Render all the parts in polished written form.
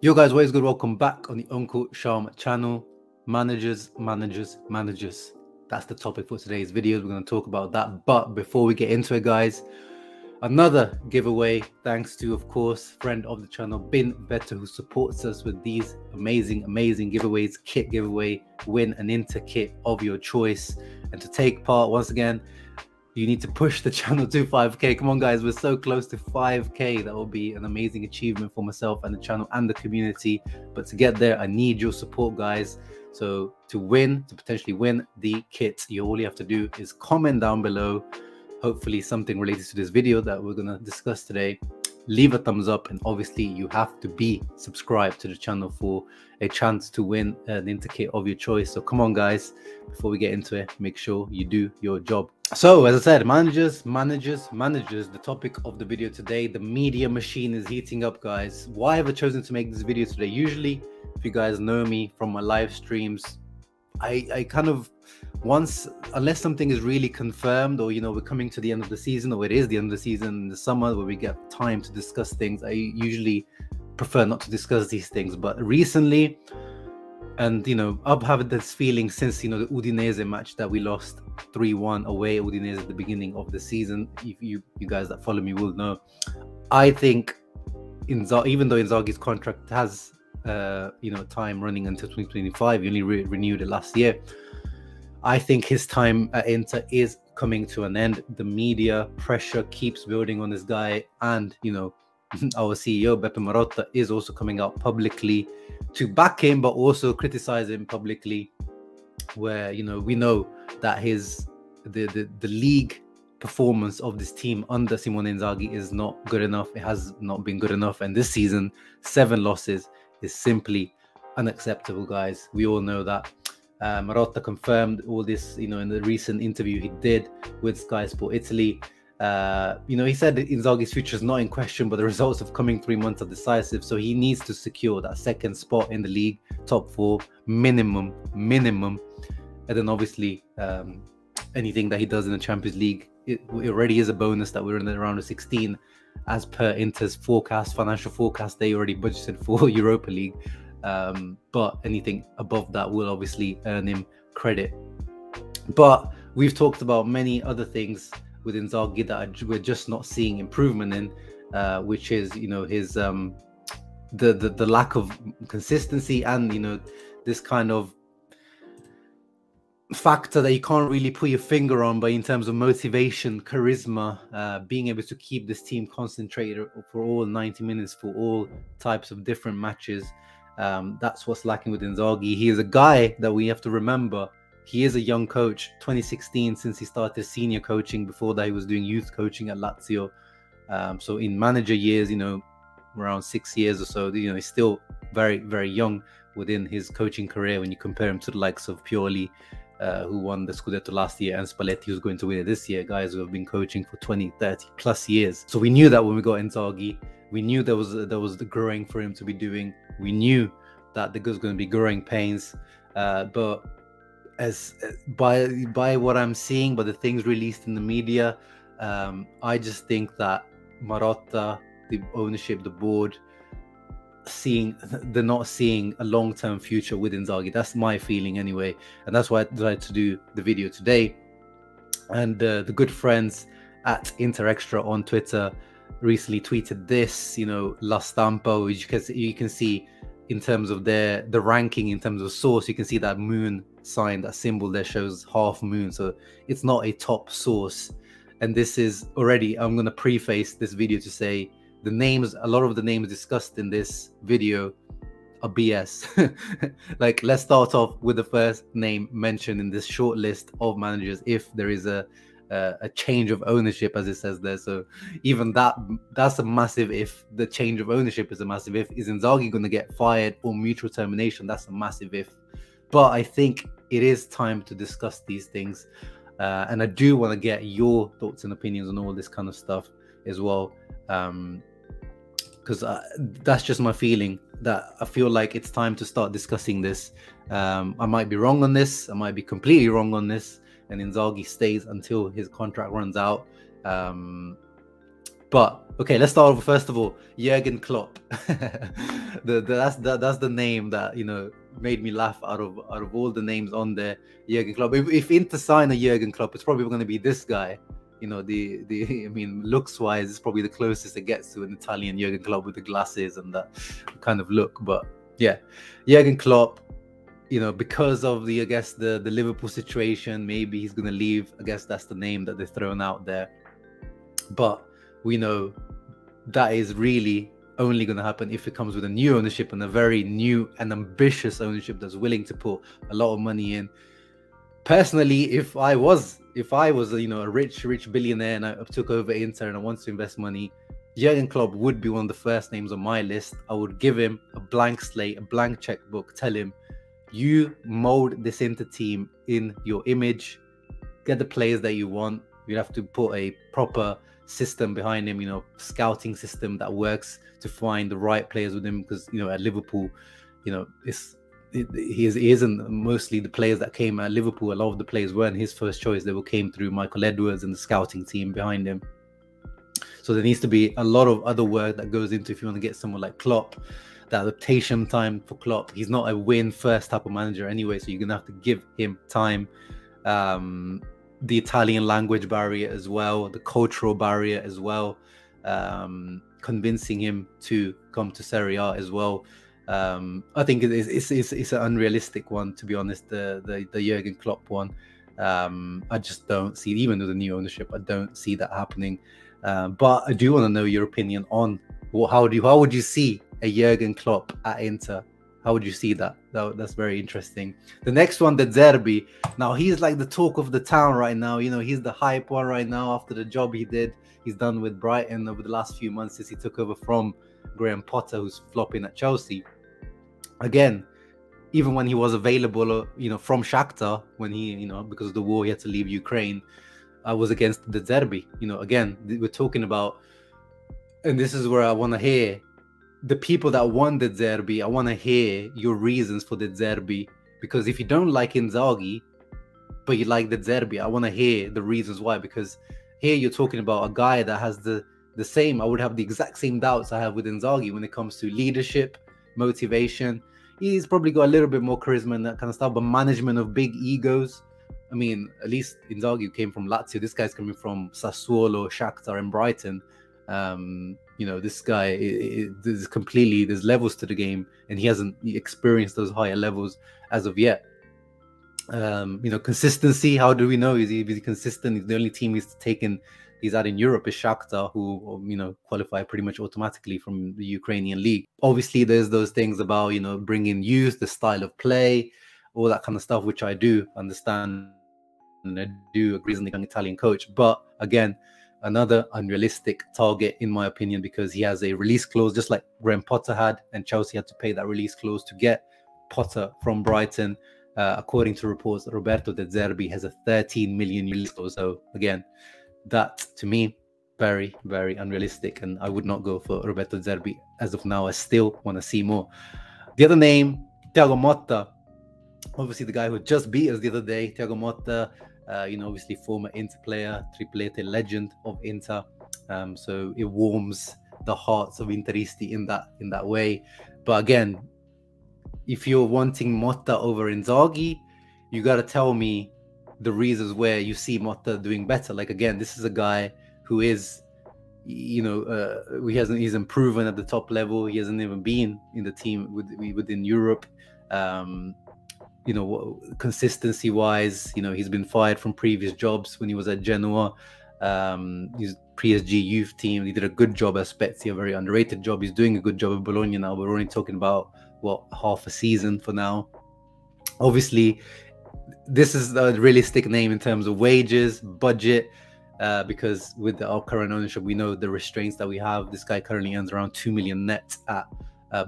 Yo guys, what is good? Welcome back on the Uncle Sharma channel. Managers. That's the topic for today's video. We're going to talk about that. But before we get into it, guys, another giveaway. Thanks to, of course, friend of the channel, Bin Better, who supports us with these amazing giveaways. Kit giveaway. Win an Inter kit of your choice. And to take part, once again, you need to push the channel to 5k. Come on, guys, we're so close to 5k. That will be an amazing achievement for myself and the channel and the community. But to get there, I need your support, guys. So to potentially win the kit, all you have to do is comment down below, hopefully something related to this video that we're going to discuss today. Leave a thumbs up, and obviously you have to be subscribed to the channel for a chance to win an Inter kit of your choice. So come on, guys, before we get into it, make sure you do your job. So as I said, managers, the topic of the video today. The media machine is heating up, guys. Why have I chosen to make this video today? Usually, if you guys know me from my live streams, I kind of, unless something is really confirmed, or we're coming to the end of the season, or it is the end of the season in the summer where we get time to discuss things, I usually prefer not to discuss these things. But recently, and I've had this feeling since the Udinese match that we lost 3-1 away at Udinese at the beginning of the season. If you guys that follow me will know, I think even though Inzaghi's contract has time running until 2025, he only renewed it last year, I think his time at Inter is coming to an end. The media pressure keeps building on this guy, and our CEO Beppe Marotta is also coming out publicly to back him, but also criticize him publicly, where we know that the league performance of this team under Simone Inzaghi is not good enough. It has not been good enough, and this season 7 losses is simply unacceptable, guys. We all know that. Marotta confirmed all this in the recent interview he did with Sky Sport Italy. He said that Inzaghi's future is not in question, but the results of coming 3 months are decisive. So he needs to secure that second spot in the league, top 4 minimum, and then obviously anything that he does in the Champions League, it already is a bonus that we're in the round of 16, as per Inter's financial forecast. They already budgeted for Europa League, but anything above that will obviously earn him credit. But we've talked about many other things with Inzaghi that we're just not seeing improvement in, which is his the lack of consistency, and this kind of factor that you can't really put your finger on, but in terms of motivation, charisma, being able to keep this team concentrated for all 90 minutes for all types of different matches, that's what's lacking with Inzaghi. He is a guy that we have to remember. He is a young coach, 2016 since he started senior coaching. Before that, he was doing youth coaching at Lazio. So in manager years, around 6 years or so, he's still very, very young within his coaching career when you compare him to the likes of Pioli, who won the Scudetto last year, and Spalletti, who's going to win it this year. Guys who have been coaching for 20, 30 plus years. So we knew that when we got Inzaghi, we knew there was the growing for him to be doing. We knew that there was going to be growing pains, but as by what I'm seeing, by the things released in the media, I just think that Marotta, the ownership, the board, they're not seeing a long-term future with Inzaghi. That's my feeling anyway, and that's why I decided to do the video today. And the good friends at Inter Extra on Twitter recently tweeted this, La Stampa, which you can see in terms of the ranking, in terms of source. You can see that moon sign, that symbol there shows half moon, so it's not a top source. And this is already, I'm going to preface this video to say, a lot of the names discussed in this video are BS. Like, let's start off with the first name mentioned in this short list of managers, if there is a change of ownership, as it says there. So even that's a massive if. The change of ownership is a massive if. Is Inzaghi going to get fired or mutual termination? That's a massive if. But I think it is time to discuss these things, and I do want to get your thoughts and opinions on all this kind of stuff as well, because that's just my feeling, that I feel like it's time to start discussing this. I might be wrong on this, I might be completely wrong on this, and Inzaghi stays until his contract runs out. But okay, let's start off first of all, Jurgen Klopp. That's the name that, you know, made me laugh out of all the names on there. Jurgen Klopp. If Inter sign a Jurgen Klopp, it's probably going to be this guy. You know, I mean, looks wise, it's probably the closest it gets to an Italian Jurgen Klopp with the glasses and that kind of look. But yeah, Jurgen Klopp, you know, because of I guess the Liverpool situation, maybe he's going to leave. I guess that's the name that they're throwing out there. But we know that is really only going to happen if it comes with a new ownership, and a very new and ambitious ownership that's willing to put a lot of money in. Personally, if I was you know, a rich billionaire and I took over Inter and I wanted to invest money, Jurgen Klopp would be one of the first names on my list. I would give him a blank slate, a blank checkbook, tell him, you mold this Inter team in your image, get the players that you want. You have to put a proper system behind him, you know, scouting system that works to find the right players with him, because, you know, at Liverpool, you know, he isn't mostly the players that came at Liverpool. A lot of the players weren't his first choice. They came through Michael Edwards and the scouting team behind him. So there needs to be a lot of other work that goes into, if you want to get someone like Klopp, the adaptation time for Klopp. He's not a win first type of manager anyway, so you're gonna have to give him time. The Italian language barrier as well, the cultural barrier as well, convincing him to come to Serie A as well. I think it's an unrealistic one, to be honest, the Jurgen Klopp one. I just don't see, even with the new ownership, I don't see that happening. But I do want to know your opinion on how would you see a Jurgen Klopp at Inter? How would you see that? That's very interesting. The next one, the Zerbi. Now, he's like the talk of the town right now. You know, he's the hype one right now after the job he's done with Brighton over the last few months since he took over from Graham Potter, who's flopping at Chelsea. Again, even when he was available, you know, from Shakhtar, when he, you know, because of the war, he had to leave Ukraine, I was against the Zerbi. You know, again, we're talking about, and this is where I want to hear the people that want the Zerbi. I want to hear your reasons for the Zerbi, because if you don't like Inzaghi, but you like the Zerbi, I want to hear the reasons why. Because here you're talking about a guy that has the same, I would have the exact same doubts I have with Inzaghi when it comes to leadership, motivation. He's probably got a little bit more charisma and that kind of stuff, but management of big egos. I mean, at least Inzaghi came from Lazio. This guy's coming from Sassuolo, Shakhtar, and Brighton. You know, this guy there's levels to the game, and he hasn't experienced those higher levels as of yet. You know, consistency. How do we know? Is he consistent? He's the only team he's at in Europe is Shakhtar, who, you know, qualify pretty much automatically from the Ukrainian league. Obviously, there's those things about, you know, bringing youth, the style of play, all that kind of stuff, which I do understand, and I do agree as an young Italian coach. But again, another unrealistic target, in my opinion, because he has a release clause, just like Graham Potter had, and Chelsea had to pay that release clause to get Potter from Brighton. According to reports, Roberto De Zerbi has a 13 million release clause. So again, that to me, very, very unrealistic, and I would not go for Roberto De Zerbi as of now. I still want to see more. The other name, Thiago Motta, obviously the guy who just beat us the other day. Thiago Motta, you know, obviously former Inter player, triplete legend of Inter. So it warms the hearts of Interisti in that way. But again, if you're wanting Motta over Inzaghi, you got to tell me the reasons where you see Motta doing better. Like, again, this is a guy who is, you know, he's proven at the top level. He hasn't even been in the team within Europe. You know, consistency wise, you know, he's been fired from previous jobs when he was at Genoa. His PSG youth team, he did a good job at Spezia, a very underrated job. He's doing a good job at Bologna now. We're only talking about, what, half a season for now. Obviously, this is a realistic name in terms of wages, budget, because with our current ownership, we know the restraints that we have. This guy currently earns around 2 million net at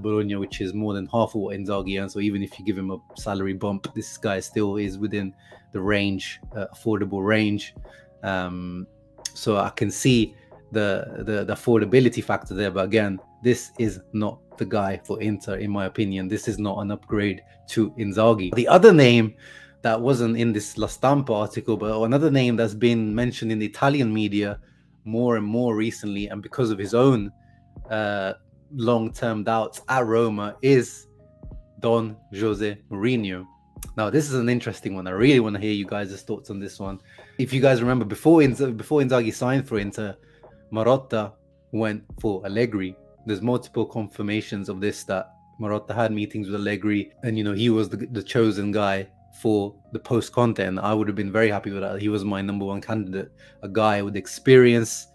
Bologna, which is more than half of what Inzaghi earns. So even if you give him a salary bump, this guy still is within the range, affordable range. So I can see the affordability factor there. But again, this is not the guy for Inter, in my opinion. This is not an upgrade to Inzaghi. The other name that wasn't in this La Stampa article, but another name that's been mentioned in the Italian media, more and more recently, and because of his own long-term doubts at Roma, is Don Jose Mourinho. Now, this is an interesting one. I really want to hear you guys' thoughts on this one. If you guys remember, before Inzaghi signed for Inter, Motta went for Allegri. There's multiple confirmations of this, that Motta had meetings with Allegri, and he was the chosen guy for the post-Conte, and I would have been very happy with that. He was my number one candidate, a guy with experience,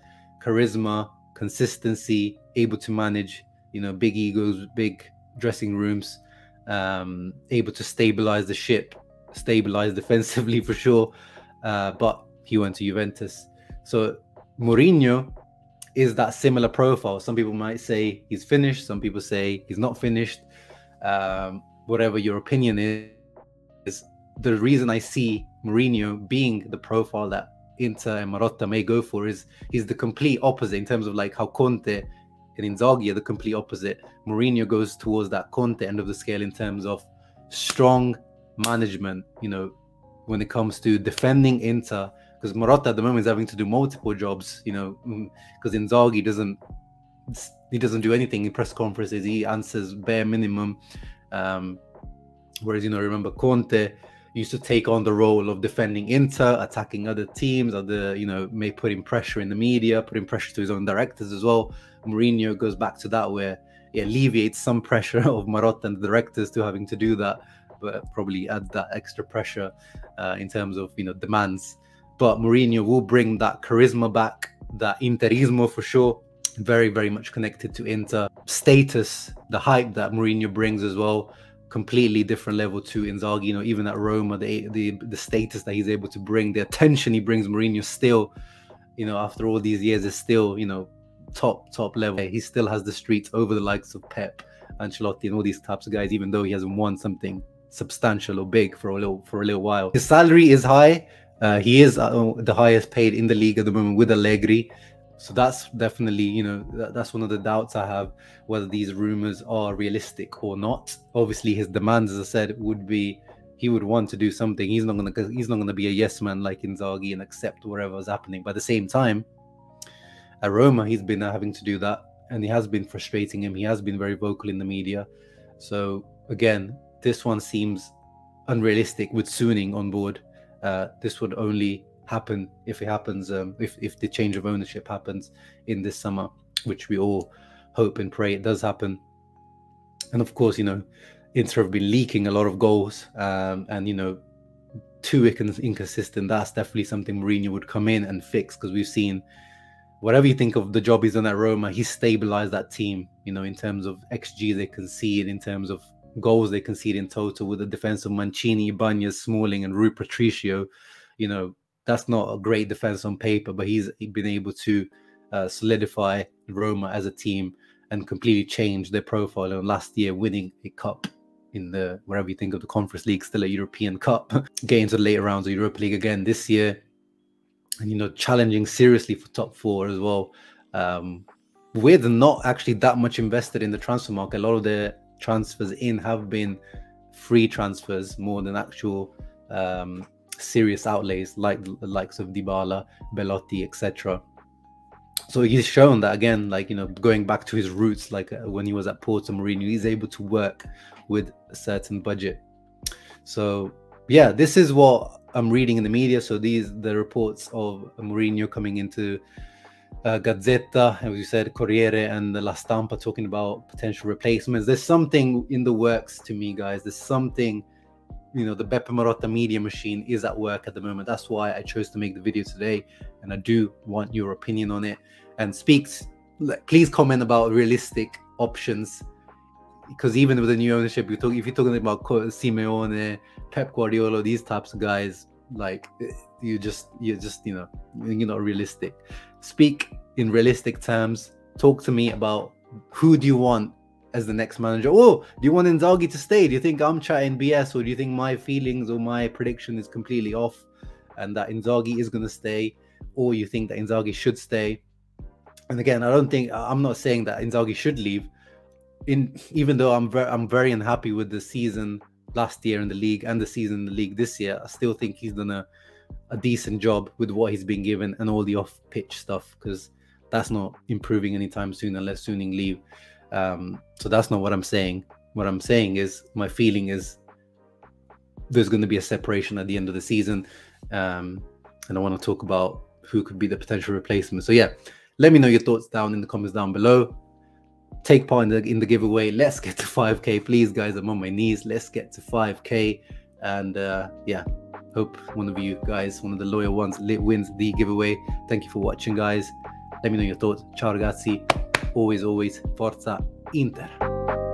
charisma, consistency, able to manage big egos, big dressing rooms, able to stabilize the ship, stabilize defensively for sure, but he went to Juventus. So Mourinho is that similar profile. Some people might say he's finished, some people say he's not finished. Whatever your opinion is, the reason I see Mourinho being the profile that Inter and Motta may go for is he's the complete opposite in terms of like how Conte and Inzaghi are the complete opposite. Mourinho goes towards that Conte end of the scale in terms of strong management, when it comes to defending Inter, because Motta at the moment is having to do multiple jobs, because Inzaghi doesn't do anything in press conferences. He answers bare minimum. Whereas, remember Conte used to take on the role of defending Inter, attacking other teams, may putting pressure in the media, putting pressure to his own directors as well. Mourinho goes back to that, where he alleviates some pressure of Motta and the directors to having to do that, but probably add that extra pressure in terms of demands. But Mourinho will bring that charisma back, that Interismo for sure, very, very much connected to Inter. Status, the hype that Mourinho brings as well, completely different level to Inzaghi. Even at Roma, the status that he's able to bring, the attention he brings, Mourinho still, after all these years, is still, top level. He still has the streets over the likes of Pep, Ancelotti, and all these types of guys, even though he hasn't won something substantial or big for a little while. His salary is high. He is the highest paid in the league at the moment with Allegri. So that's definitely, that's one of the doubts I have, whether these rumors are realistic or not. Obviously, his demands, as I said, would be he would want to do something. He's not gonna be a yes man like Inzaghi and accept whatever is happening. But at the same time, at Roma, he's been having to do that, and he has been frustrating him. He has been very vocal in the media. So again, this one seems unrealistic with Suning on board. This would only happen if it happens, if the change of ownership happens in this summer, which we all hope and pray it does happen. And of course, Inter have been leaking a lot of goals, and too inconsistent. That's definitely something Mourinho would come in and fix, because we've seen, whatever you think of the job he's done at Roma, he's stabilized that team, in terms of XG they concede, in terms of goals they concede in total, with the defense of Mancini, Ibanez, Smalling, and Rui Patricio. That's not a great defense on paper, but he's been able to solidify Roma as a team and completely change their profile. And last year, winning a cup in the, wherever you think of the Conference League, still a European Cup, getting to the later rounds of Europa League again this year, and challenging seriously for top four as well. With not actually that much invested in the transfer market, a lot of their transfers in have been free transfers more than actual serious outlays, like the likes of Dybala, Belotti, etc. So he's shown that again, going back to his roots, when he was at Porto, Mourinho, he's able to work with a certain budget. So yeah, this is what I'm reading in the media. So the reports of Mourinho coming into Gazzetta, as you said, Corriere and La Stampa, talking about potential replacements. There's something in the works to me, guys. There's something, the Beppe Marotta media machine is at work at the moment. That's why I chose to make the video today, and I do want your opinion on it. And please comment about realistic options, because even with the new ownership, if you're talking about Simeone, Pep Guardiola, these types of guys, you're not realistic. Speak in realistic terms. Talk to me about who do you want as the next manager. Oh, do you want Inzaghi to stay? Do you think I'm chatting BS, or do you think my feelings or my prediction is completely off and that Inzaghi is going to stay, or you think that Inzaghi should stay? And again, I'm not saying that Inzaghi should leave. Even though I'm very unhappy with the season last year in the league and the season in the league this year, I still think he's done a a decent job with what he's been given and all the off-pitch stuff, because that's not improving anytime soon unless Suning leave. So that's not what I'm saying. What I'm saying is, my feeling is there's going to be a separation at the end of the season, and I want to talk about who could be the potential replacement. So yeah, let me know your thoughts down in the comments down below. Take part in the giveaway. Let's get to 5k, please, guys. I'm on my knees. Let's get to 5k, and yeah, hope one of you guys, one of the loyal ones, wins the giveaway. Thank you for watching, guys. Let me know your thoughts. Ciao ragazzi, always Forza Inter.